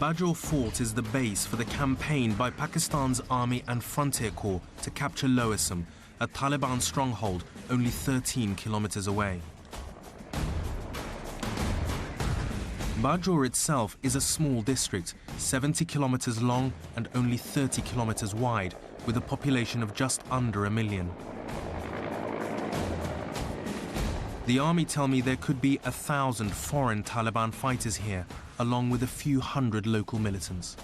Bajaur Fort is the base for the campaign by Pakistan's Army and Frontier Corps to capture Loasam, a Taliban stronghold only 13 kilometers away. Bajaur itself is a small district, 70 kilometers long and only 30 kilometers wide, with a population of just under 1 million. The army tell me there could be 1,000 foreign Taliban fighters here, along with a few hundred local militants.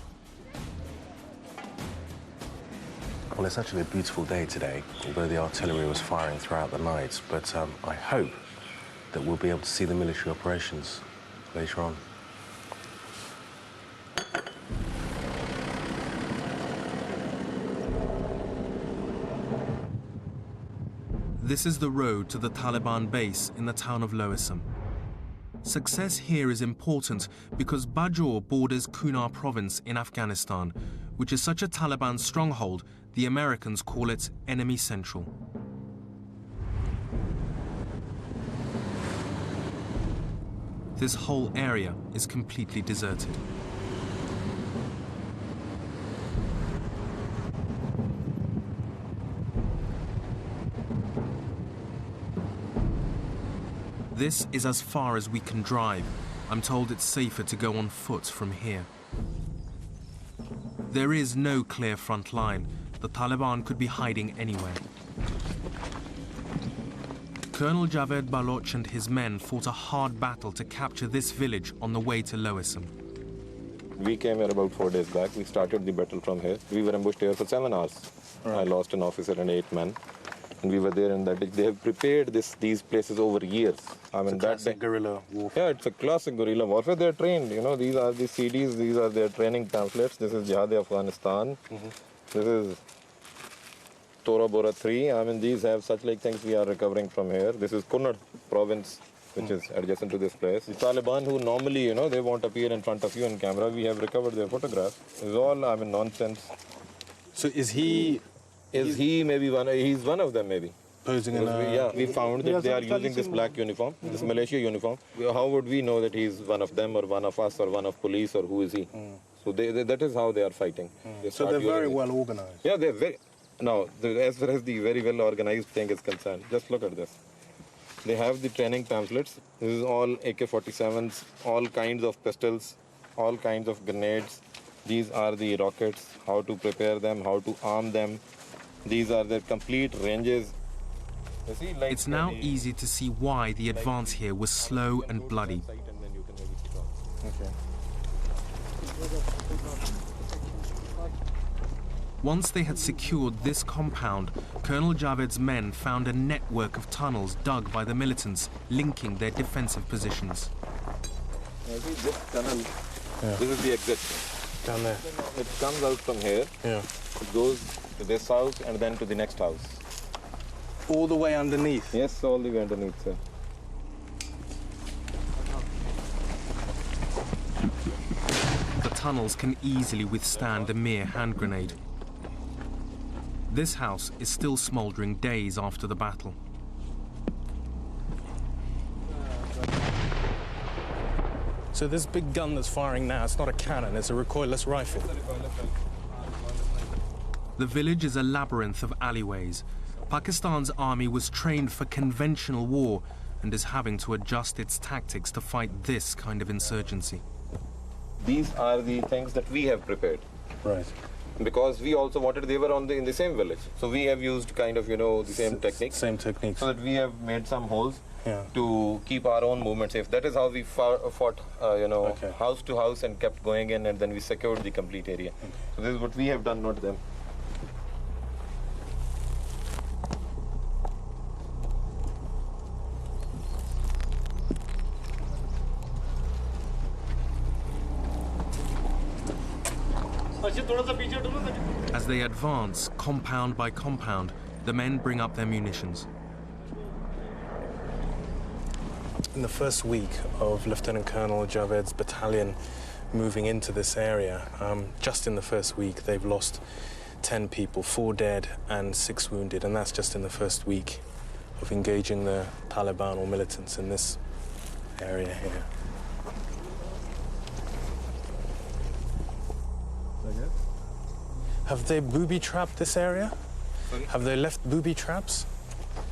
Well, it's actually a beautiful day today, although the artillery was firing throughout the night. But I hope that we'll be able to see the military operations later on. This is the road to the Taliban base in the town of Loasam. Success here is important because Bajaur borders Kunar province in Afghanistan, which is such a Taliban stronghold, the Americans call it Enemy Central. This whole area is completely deserted. This is as far as we can drive. I'm told it's safer to go on foot from here. There is no clear front line. The Taliban could be hiding anywhere. Colonel Javed Baloch and his men fought a hard battle to capture this village on the way to Loasam. We came here about 4 days back. We started the battle from here. We were ambushed here for 7 hours. Right. I lost an officer and 8 men. And we were there, and that they have prepared these places over years. I mean, it's a classic guerrilla warfare. Yeah, it's a classic guerrilla warfare. They're trained. You know, these are the CDs. These are their training pamphlets. This is Jihad-e-Afghanistan. This is Tora Bora 3. I mean, these have such like things we are recovering from here. This is Kunar province, which is adjacent to this place. The Taliban, who normally, you know, they won't appear in front of you on camera, we have recovered their photographs. It's all, I mean, nonsense. So is he... Is he maybe one? He's one of them, maybe. Posing in a... Yeah, we found that they are using this black uniform, this militia uniform. How would we know that he's one of them or one of us or one of police or who is he? So that is how they are fighting. So they're very well organized. Yeah, they're very... Now, as far as the very well organized thing is concerned, just look at this. They have the training pamphlets. This is all AK-47s, all kinds of pistols, all kinds of grenades. These are the rockets, how to prepare them, how to arm them. These are their complete ranges. You see, like it's now easy to see why the advance here was slow and bloody. Okay. Once they had secured this compound, Colonel Javed's men found a network of tunnels dug by the militants, linking their defensive positions. See, this tunnel, this is the exit. Down there. It comes out from here. Yeah. It goes to this house and then to the next house. All the way underneath? Yes, all the way underneath, sir. The tunnels can easily withstand a mere hand grenade. This house is still smouldering days after the battle. So this big gun that's firing now, it's not a cannon, it's a recoilless rifle. The village is a labyrinth of alleyways. Pakistan's army was trained for conventional war and is having to adjust its tactics to fight this kind of insurgency. These are the things that we have prepared. Right. Because we also wanted, they were in the same village. So we have used kind of, you know, the same techniques. Same techniques. So that we have made some holes to keep our own movement safe. That is how we fought, you know, house to house and kept going in, and then we secured the complete area. Okay. So this is what we have done, not them. As they advance, compound by compound, the men bring up their munitions. In the first week of Lieutenant Colonel Javed's battalion moving into this area, just in the first week, they've lost 10 people, 4 dead and 6 wounded, and that's just in the first week of engaging the Taliban or militants in this area here. Have they booby-trapped this area? Sorry? Have they left booby traps?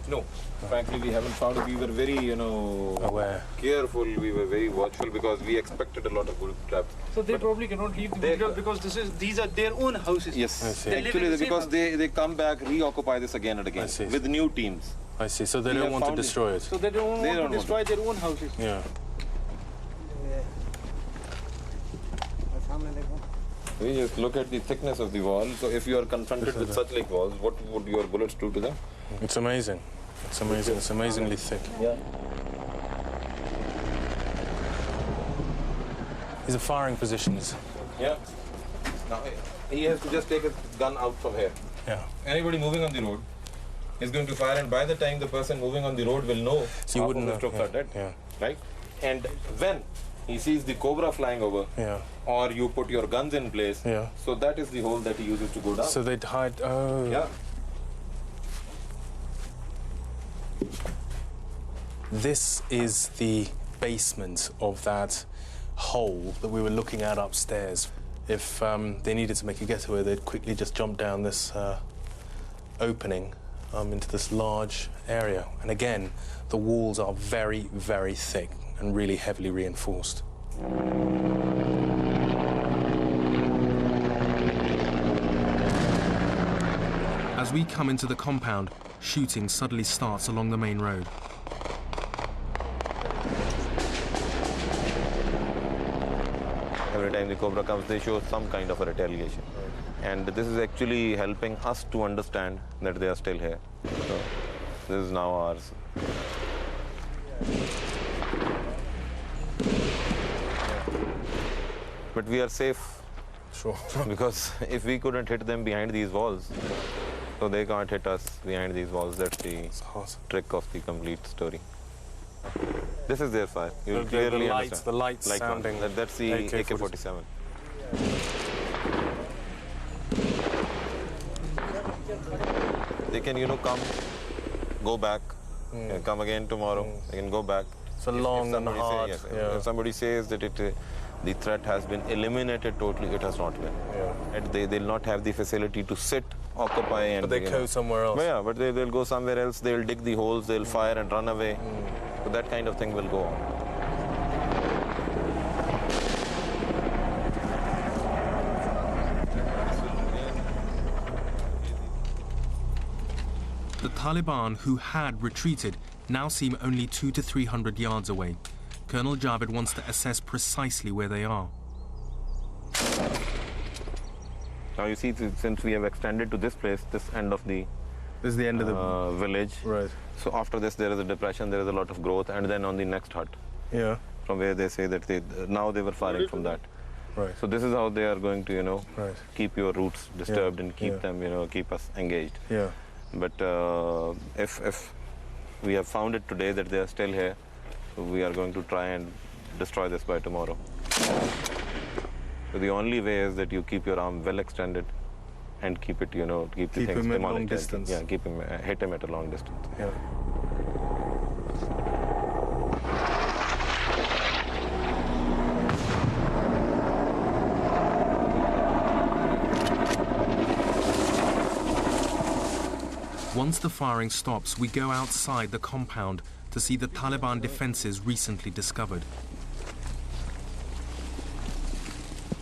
No. Frankly, we haven't found it. We were very, Aware. careful. We were very watchful because we expected a lot of booby traps. So they probably cannot leave the booby traps because these are their own houses. Yes. I see. Actually, because they come back, reoccupy this again and again with new teams. I see. So they don't want to destroy it. So they don't want to destroy their own houses. Yeah. We just look at the thickness of the wall. So if you are confronted with such like walls, what would your bullets do to them? It's amazing. It's amazing. It's amazingly thick. Yeah. These are firing positions. Yeah. Now he has to just take his gun out from here. Yeah. Anybody moving on the road is going to fire, and by the time the person moving on the road will know, So you wouldn't know. strokes are dead. Yeah. Right? And when he sees the cobra flying over, Yeah. or you put your guns in place, Yeah. so that is the hole that he uses to go down. So they'd hide. Oh. Yeah. This is the basement of that hole that we were looking at upstairs. If they needed to make a getaway, they'd quickly just jump down this opening into this large area. And again, the walls are very, very thick and really heavily reinforced. As we come into the compound, shooting suddenly starts along the main road. Every time the cobra comes, they show some kind of a retaliation. And this is actually helping us to understand that they are still here. So this is now ours. But we are safe. Sure. Because if we couldn't hit them behind these walls, so they can't hit us behind these walls. That's the trick of the complete story. This is their fire. You will clearly understand. The lights Light sounding. That's the AK-47. They can, come, go back, and come again tomorrow. They can go back. It's a long and hard. If somebody says that the threat has been eliminated totally, it has not been. Yeah. And they'll not have the facility to sit, occupy, and. But they go somewhere else. But yeah, but they'll go somewhere else. They'll dig the holes. They'll fire and run away. So that kind of thing will go on. The Taliban, who had retreated, now seem only 200 to 300 yards away. Colonel Javed wants to assess precisely where they are. Now you see, since we have extended to this place, this end of the This is the end of the village. Right. So after this, there is a depression, there is a lot of growth, and then on the next hut, Yeah. from where they say that now they were firing from that. Right. So this is how they are going to, Right. keep your roots disturbed and keep Yeah. them, keep us engaged. Yeah. But if we have found it today that they are still here, we are going to try and destroy this by tomorrow. So the only way is that you keep your arm well extended and keep it, keep the Keep things him at long demonitored. distance. Yeah, hit him at a long distance. Yeah. Once the firing stops, we go outside the compound to see the Taliban defenses recently discovered.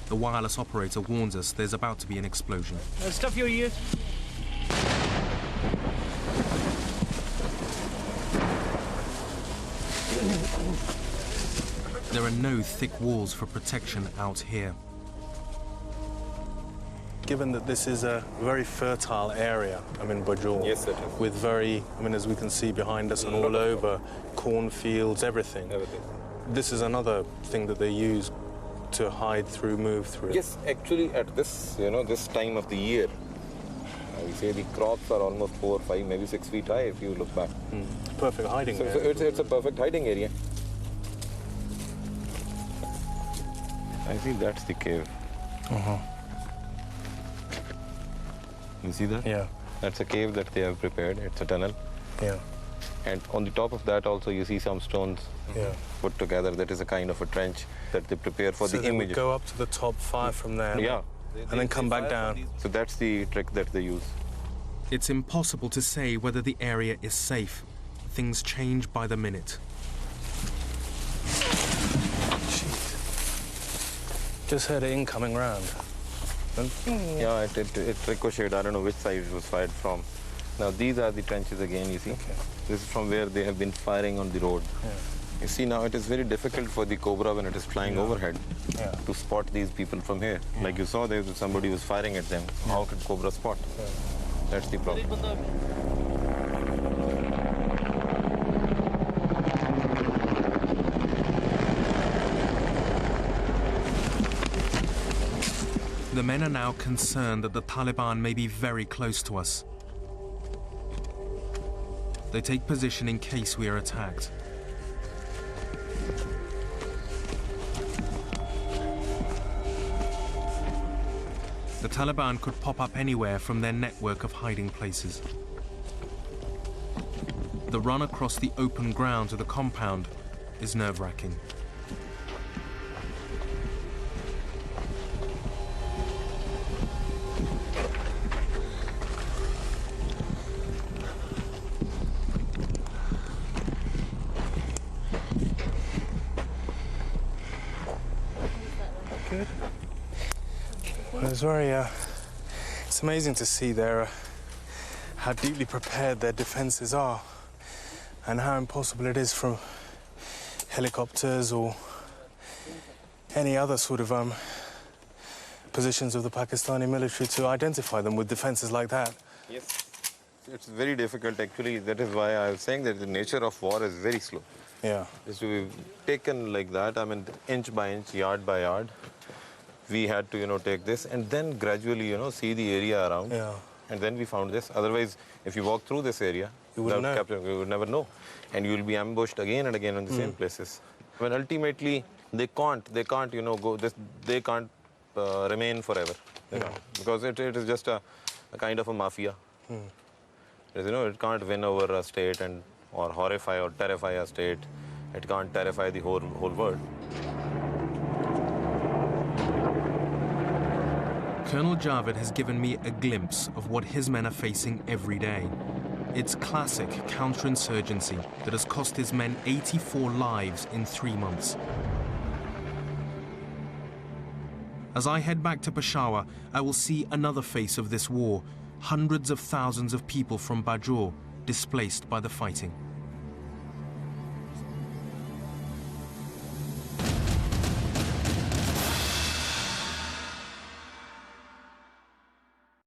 The wireless operator warns us there's about to be an explosion. Stuff your ears. There are no thick walls for protection out here. Given that this is a very fertile area, Bajul. Yes, it is. With very, as we can see behind us and all over, cornfields, everything. This is another thing that they use to hide through, move through. Yes, actually at this, this time of the year, we say the crops are almost 4, 5, maybe 6 feet high if you look back. Perfect hiding So area. it's a perfect hiding area. I think that's the cave. You see that? Yeah. That's a cave that they have prepared. It's a tunnel. Yeah. And on the top of that also you see some stones Yeah. put together. That is a kind of a trench that they prepare for So the they would image. go up to the top, fire from there. Yeah. and then come back down. So that's the trick that they use. It's impossible to say whether the area is safe. Things change by the minute. Just heard it incoming round. Yeah, it ricocheted. I don't know which side it was fired from. Now these are the trenches again, you see. Okay. This is from where they have been firing on the road. Yeah. You see, now it is very difficult for the Cobra when it is flying overhead to spot these people from here. Like you saw, there was somebody was firing at them. How could Cobra spot? That's the problem. The men are now concerned that the Taliban may be very close to us. They take position in case we are attacked. The Taliban could pop up anywhere from their network of hiding places. The run across the open ground to the compound is nerve-wracking. Good. Well, it's very, it's amazing to see how deeply prepared their defences are and how impossible it is from helicopters or any other sort of positions of the Pakistani military to identify them with defences like that. Yes. It's very difficult, actually. That is why I was saying that the nature of war is very slow. Yeah. It's to be taken like that, I mean, inch by inch, yard by yard. We had to, take this and then gradually, see the area around. Yeah. And then we found this. Otherwise, if you walk through this area, you wouldn't know. You would never know. And you will be ambushed again and again in the same places. When ultimately, they can't, go this, they can't remain forever. Because it is just a kind of a mafia. It can't win over a state or horrify or terrify a state. It can't terrify the whole world. Colonel Javed has given me a glimpse of what his men are facing every day. It's classic counterinsurgency that has cost his men 84 lives in 3 months. As I head back to Peshawar, I will see another face of this war. Hundreds of thousands of people from Bajour displaced by the fighting.